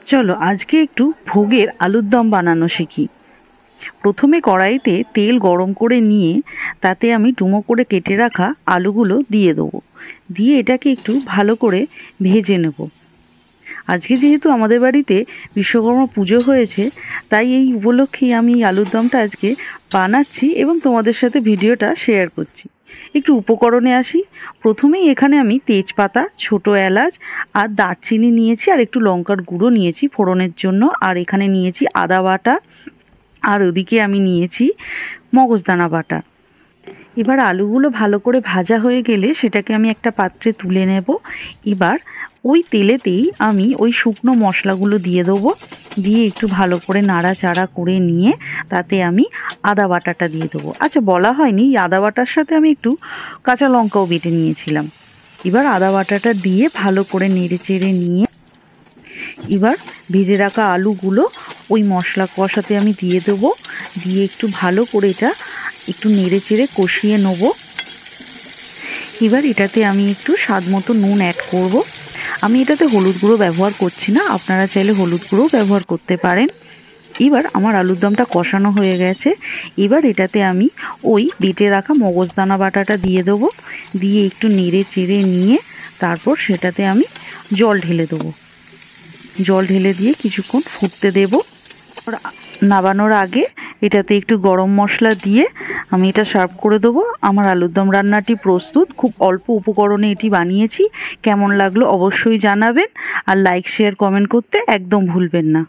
চলো আজকে একটু ভোগের আলুর দম বানানো শিখি। প্রথমে কড়াইতে তেল গরম করে নিয়ে তাতে আমি ডুমো করে কেটে রাখা আলুগুলো দিয়ে দেবো। দিয়ে এটাকে একটু ভালো করে ভেজে নেব। আজকে যেহেতু আমাদের বাড়িতে বিশ্বকর্মা পুজো হয়েছে, তাই এই উপলক্ষেই আমি এই আলুর দমটা আজকে বানাচ্ছি এবং তোমাদের সাথে ভিডিওটা শেয়ার করছি। একটু উপকরণে আসি। প্রথমেই এখানে আমি তেজপাতা, ছোট এলাচ আর দারচিনি নিয়েছি, আর একটু লঙ্কার গুঁড়ো নিয়েছি ফোড়নের জন্য, আর এখানে নিয়েছি আদা বাটা, আর ওদিকে আমি নিয়েছি মগজদানা বাটা। এবার আলুগুলো ভালো করে ভাজা হয়ে গেলে সেটাকে আমি একটা পাত্রে তুলে নেব। এবার ওই তেলেতেই আমি ওই শুকনো মশলাগুলো দিয়ে দেবো। দিয়ে একটু ভালো করে নাড়াচাড়া করে নিয়ে তাতে আমি আদা বাটাটা দিয়ে দেবো। আচ্ছা, বলা হয়নি, এই আদা বাটার সাথে আমি একটু কাঁচা লঙ্কাও বেটে নিয়েছিলাম। এবার আদা বাটাটা দিয়ে ভালো করে নেড়ে চেড়ে নিয়ে এবার ভেজে রাখা আলুগুলো ওই মশলা কষাতে আমি দিয়ে দেবো। দিয়ে একটু ভালো করে এটা একটু নেড়ে চেড়ে কষিয়ে নেব। এবার এটাতে আমি একটু স্বাদ মতো নুন অ্যাড করব। আমি এটাতে হলুদ গুঁড়ো ব্যবহার করছি না, আপনারা চাইলে হলুদ গুঁড়ো ব্যবহার করতে পারেন। এবার আমার আলুর দমটা কষানো হয়ে গেছে। এবার এটাতে আমি ওই বেটে রাখা মগজদানা বাটাটা দিয়ে দেবো। দিয়ে একটু নেড়ে চেড়ে নিয়ে তারপর সেটাতে আমি জল ঢেলে দেবো। জল ঢেলে দিয়ে কিছুক্ষণ ফুটতে দেব। নামানোর আগে এটাতে একটু গরম মশলা দিয়ে আমি এটা সার্ভ করে দেবো। আমার আলুর দম রান্নাটি প্রস্তুত। খুব অল্প উপকরণে এটি বানিয়েছি। কেমন লাগলো অবশ্যই জানাবেন, আর লাইক, শেয়ার, কমেন্ট করতে একদম ভুলবেন না।